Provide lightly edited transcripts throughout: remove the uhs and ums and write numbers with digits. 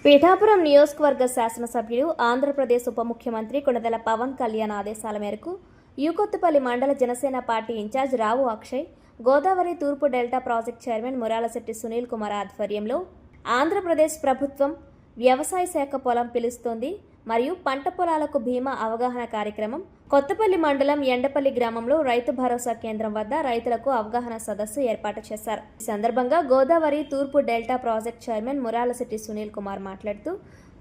పీఠాపురం నియోజకవర్గ శాసనసభ్యులు ఆంధ్రప్రదేశ్ ఉప ముఖ్యమంత్రి కొణిదెల పవన్ కళ్యాణ్ ఆదేశాల మేరకు యూకొత్తపల్లి మండల జనసేన పార్టీ ఇన్ఛార్జ్ రావు అక్షయ్, గోదావరి తూర్పు delta project chairman Muralasetti Sunil Kumar ఆధ్వర్యంలో ఆంధ్రప్రదేశ్ ప్రభుత్వం వ్యవసాయ శాఖ పొలం పిలుస్తోంది మరియు పంట పొలాలకు బీమా అవగాహన కార్యక్రమం కొత్తపల్లి మండలం ఎండపల్లి గ్రామంలో రైతు భరోసా కేంద్రం వద్ద రైతులకు అవగాహన సదస్సు ఏర్పాటు చేశారు. ఈ సందర్భంగా గోదావరి తూర్పు delta project chairman Muralasetti Sunil Kumar మాట్లాడుతూ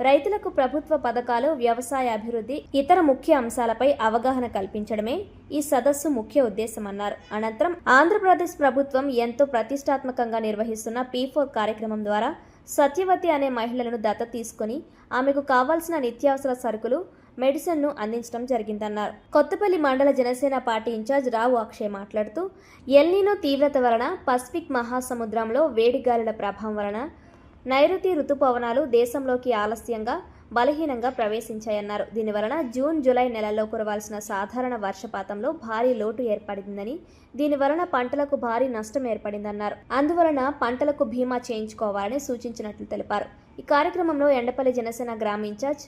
రైతులకు ప్రభుత్వ పథకాలు, వ్యవసాయ అభివృద్ధి, ఇతర ముఖ్య అంశాలపై అవగాహన కల్పించడమే ఈ సదస్సు ముఖ్య ఉద్దేశమన్నారు. అనంతరం ఆంధ్రప్రదేశ్ ప్రభుత్వం ఎంతో ప్రతిష్టాత్మకంగా నిర్వహిస్తున్న P4 కార్యక్రమం ద్వారా సత్యవతి అనే మహిళలను దత్తత తీసుకుని ఆమెకు కావాల్సిన నిత్యావసర సరుకులు, మెడిసిన్ను అందించడం జరిగిందన్నారు. కొత్తపల్లి మండల జనసేన పార్టీ ఇన్ఛార్జ్ రావు అక్షయ్ మాట్లాడుతూ ఎల్నినో తీవ్రత వలన పసిఫిక్ మహాసముద్రంలో వేడిగాలుల ప్రభావం వలన నైరుతి రుతుపవనాలు దేశంలోకి ఆలస్యంగా, బలహీనంగా ప్రవేశించాయన్నారు. దీనివలన జూన్, జూలై నెలల్లో కురవాల్సిన సాధారణ వర్షపాతంలో భారీ లోటు ఏర్పడిందని, దీనివలన పంటలకు భారీ నష్టం ఏర్పడిందన్నారు. అందువలన పంటలకు బీమా చేయించుకోవాలని సూచించినట్లు తెలిపారు. ఈ కార్యక్రమంలో ఎండపల్లి జనసేన గ్రామ ఇన్ఛార్జ్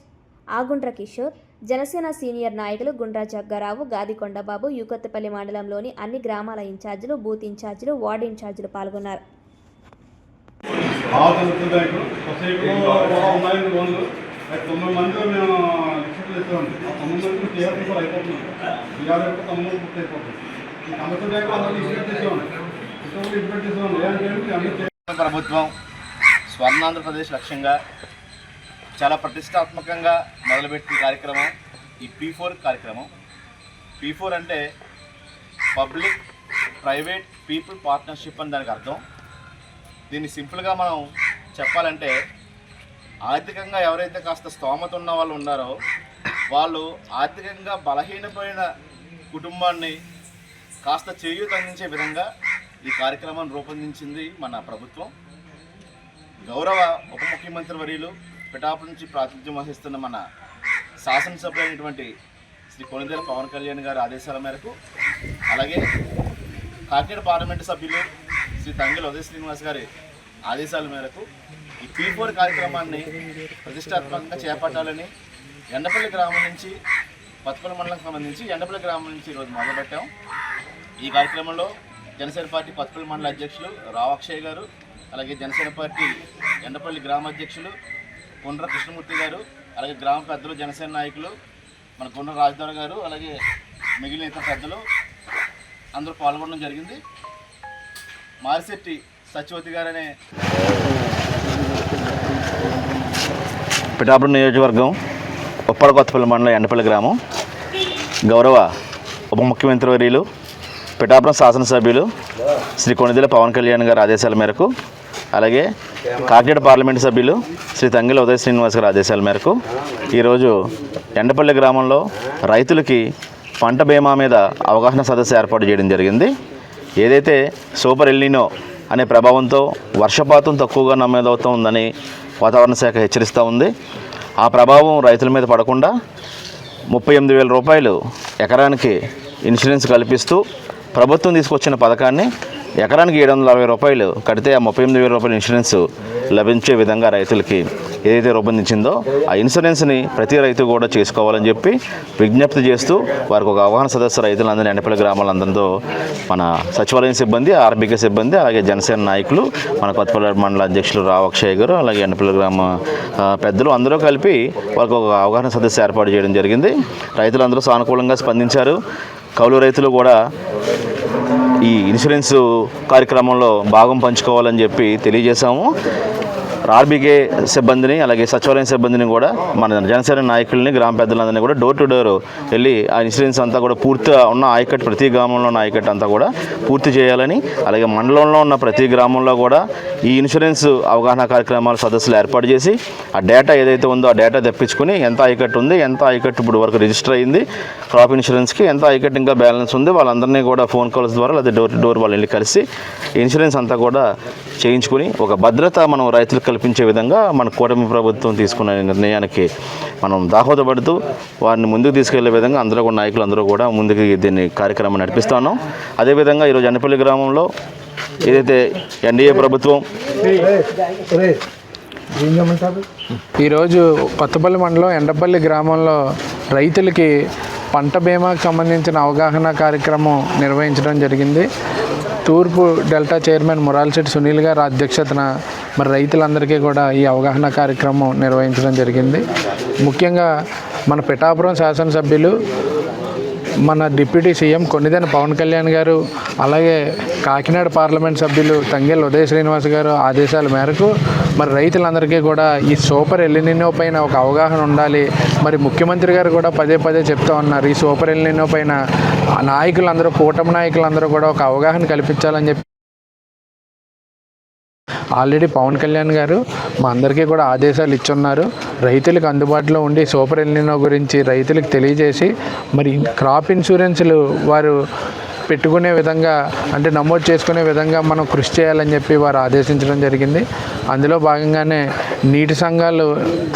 ఆగుండ్ర కిషోర్, జనసేన సీనియర్ నాయకులు గుండ్రా జగ్గారావు, గాది కొండబాబు, యూకొత్తపల్లి మండలంలోని అన్ని గ్రామాల ఇన్ఛార్జీలు, బూత్ ఇన్ఛార్జీలు, వార్డు ఇన్ఛార్జీలు పాల్గొన్నారు. ప్రభుత్వం స్వర్ణాంధ్రప్రదేశ్ లక్ష్యంగా చాలా ప్రతిష్టాత్మకంగా మొదలుపెట్టిన కార్యక్రమం ఈ P4 కార్యక్రమం. P4 అంటే పబ్లిక్ ప్రైవేట్ పీపుల్ పార్ట్నర్షిప్ అని దానికి అర్థం. దీన్ని సింపుల్గా మనం చెప్పాలంటే ఆర్థికంగా ఎవరైతే కాస్త స్తోమత ఉన్న వాళ్ళు ఉన్నారో వాళ్ళు ఆర్థికంగా బలహీనపోయిన కుటుంబాన్ని కాస్త చేయూత అందించే విధంగా ఈ కార్యక్రమాన్ని రూపొందించింది మన ప్రభుత్వం. గౌరవ ఉప ముఖ్యమంత్రి వర్యులు పిఠాపురం నుంచి ప్రాతినిధ్యం వహిస్తున్న మన శాసనసభ్యులు అయినటువంటి శ్రీ కొణిదెల పవన్ కళ్యాణ్ గారి ఆదేశాల మేరకు, అలాగే కాకినాడ పార్లమెంటు సభ్యులు శ్రీ తంగెల ఉదయ శ్రీనివాస్ గారి ఆదేశాల మేరకు ఈ P4 కార్యక్రమాన్ని ప్రతిష్టాత్మకంగా చేపట్టాలని ఎండపల్లి గ్రామం నుంచి, కొత్తపల్లి మండలం సంబంధించి ఎండపల్లి గ్రామం నుంచి ఈరోజు మొదలుపెట్టాం. ఈ కార్యక్రమంలో జనసేన పార్టీ కొత్తపల్లి మండల అధ్యక్షులు రావు అక్షయ్ గారు, అలాగే జనసేన పార్టీ ఎండపల్లి గ్రామ అధ్యక్షులు గుండ్ర కృష్ణమూర్తి గారు, అలాగే గ్రామ పెద్దలు, జనసేన నాయకులు మన గుండ్ర రాజధాని గారు, అలాగే మిగిలిన ఇతర పెద్దలు అందరూ పాల్గొనడం జరిగింది. మారిశెట్టి సత్యవతి గారనే పిఠాపురం నియోజకవర్గం ఉప్పడ కొత్తపల్లి మండలం ఎండపల్లి గ్రామం గౌరవ ఉప ముఖ్యమంత్రి వర్యులు పిఠాపురం శాసనసభ్యులు శ్రీ కొణిదెల పవన్ కళ్యాణ్ గారి ఆదేశాల మేరకు, అలాగే కాకినాడ పార్లమెంటు సభ్యులు శ్రీ తంగెల ఉదయ శ్రీనివాస్ గారి ఆదేశాల మేరకు ఈరోజు ఎండపల్లి గ్రామంలో రైతులకి పంట బీమా మీద అవగాహన సదస్సు ఏర్పాటు చేయడం జరిగింది. ఏదైతే సూపర్ ఎల్నినో అనే ప్రభావంతో వర్షపాతం తక్కువగా నమోదవుతూ ఉందని వాతావరణ శాఖ హెచ్చరిస్తూ ఉంది. ఆ ప్రభావం రైతుల మీద పడకుండా 38,000 రూపాయలు ఎకరానికి ఇన్సూరెన్స్ కల్పిస్తూ ప్రభుత్వం తీసుకొచ్చిన పథకాన్ని ఎకరానికి 760 రూపాయలు కడితే ఆ 38,000 రూపాయల ఇన్సూరెన్స్ లభించే విధంగా రైతులకి ఏదైతే రూపొందించిందో ఆ ఇన్సూరెన్స్ని ప్రతి రైతు కూడా చేసుకోవాలని చెప్పి విజ్ఞప్తి చేస్తూ వారికి ఒక అవగాహన సదస్సు రైతులందరినీ ఎండపల్లి గ్రామాలందరితో మన సచివాలయం సిబ్బంది, ఆర్బీకే సిబ్బంది, అలాగే జనసేన నాయకులు, మన కొత్తపల్లి మండల అధ్యక్షులు రావు అక్షయ్ గారు, అలాగే ఎండపల్లి గ్రామ పెద్దలు అందరూ కలిపి వారికి ఒక అవగాహన సదస్సు ఏర్పాటు చేయడం జరిగింది. రైతులందరూ సానుకూలంగా స్పందించారు. కౌలు రైతులు కూడా ఈ ఇన్సూరెన్స్ కార్యక్రమంలో భాగం పంచుకోవాలని చెప్పి తెలియజేశాము. ఆర్బీకే సిబ్బందిని, అలాగే సచివాలయం సిబ్బందిని కూడా, మన జనసేన నాయకుల్ని, గ్రామ పెద్దలందరినీ కూడా డోర్ టు డోర్ వెళ్ళి ఆ ఇన్సూరెన్స్ అంతా కూడా పూర్తిగా ఉన్న ఆయకట్టు, ప్రతి గ్రామంలో ఉన్న ఆయకట్టు అంతా కూడా పూర్తి చేయాలని, అలాగే మండలంలో ఉన్న ప్రతి గ్రామంలో కూడా ఈ ఇన్సూరెన్స్ అవగాహన కార్యక్రమాల సదస్సులు ఏర్పాటు చేసి ఆ డేటా ఏదైతే ఉందో ఆ డేటా తెప్పించుకొని ఎంత ఆయకట్టు ఉంది, ఎంత ఆయకట్టు ఇప్పుడు వరకు రిజిస్టర్ అయ్యింది క్రాప్ ఇన్సూరెన్స్కి, ఎంత ఆయకట్టు ఇంకా బ్యాలెన్స్ ఉంది, వాళ్ళందరినీ కూడా ఫోన్ కాల్స్ ద్వారా లేదా డోర్ టు డోర్ వాళ్ళు వెళ్ళి కలిసి ఇన్సూరెన్స్ అంతా కూడా చేయించుకుని ఒక భద్రత మనం రైతులకు కల్పించే విధంగా మన కూటమి ప్రభుత్వం తీసుకున్న నిర్ణయానికి మనం దాహోదపడుతూ వారిని ముందుకు తీసుకెళ్లే విధంగా అందరూ కూడా నాయకులు అందరూ కూడా ముందుకు దీన్ని కార్యక్రమం నడిపిస్తూ ఉన్నాం. అదేవిధంగా ఈరోజు ఎండపల్లి గ్రామంలో ఏదైతే ఎన్డీఏ ప్రభుత్వం ఈరోజు కొత్తపల్లి మండలం ఎండపల్లి గ్రామంలో రైతులకి పంట బీమాకు సంబంధించిన అవగాహన కార్యక్రమం నిర్వహించడం జరిగింది. తూర్పు డెల్టా చైర్మన్ మురాల్శెట్టి సునీల్ గారి అధ్యక్షతన మరి రైతులందరికీ కూడా ఈ అవగాహన కార్యక్రమం నిర్వహించడం జరిగింది. ముఖ్యంగా మన పిఠాపురం శాసనసభ్యులు మన డిప్యూటీ సీఎం కొన్నిదేని పవన్ కళ్యాణ్ గారు, అలాగే కాకినాడ పార్లమెంట్ సభ్యులు తంగెళ్ళ ఉదయ శ్రీనివాస్ గారు ఆదేశాల మేరకు మరి రైతులందరికీ కూడా ఈ సూపర్ ఎల్నినో పైన ఒక అవగాహన ఉండాలి. మరి ముఖ్యమంత్రి గారు కూడా పదే పదే చెప్తా ఉన్నారు, ఈ సూపర్ ఎల్నినో పైన నాయకులందరూ, కూటమి నాయకులందరూ కూడా ఒక అవగాహన కల్పించాలని చెప్పి ఆల్రెడీ పవన్ కళ్యాణ్ గారు మా అందరికీ కూడా ఆదేశాలు ఇచ్చున్నారు. రైతులకు అందుబాటులో ఉండి సూపర్ ఎల్నినో గురించి రైతులకు తెలియజేసి మరి క్రాప్ ఇన్సూరెన్స్లు వారు పెట్టుకునే విధంగా, అంటే నమోదు చేసుకునే విధంగా మనం కృషి చేయాలని చెప్పి వారు ఆదేశించడం జరిగింది. అందులో భాగంగానే నీటి సంఘాలు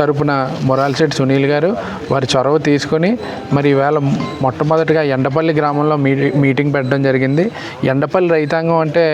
తరపున మురాల్శెట్టి సునీల్ గారు వారి చొరవ తీసుకొని మరి ఈవేళ మొట్టమొదటిగా ఎండపల్లి గ్రామంలో మీటింగ్ పెట్టడం జరిగింది. ఎండపల్లి రైతాంగం అంటే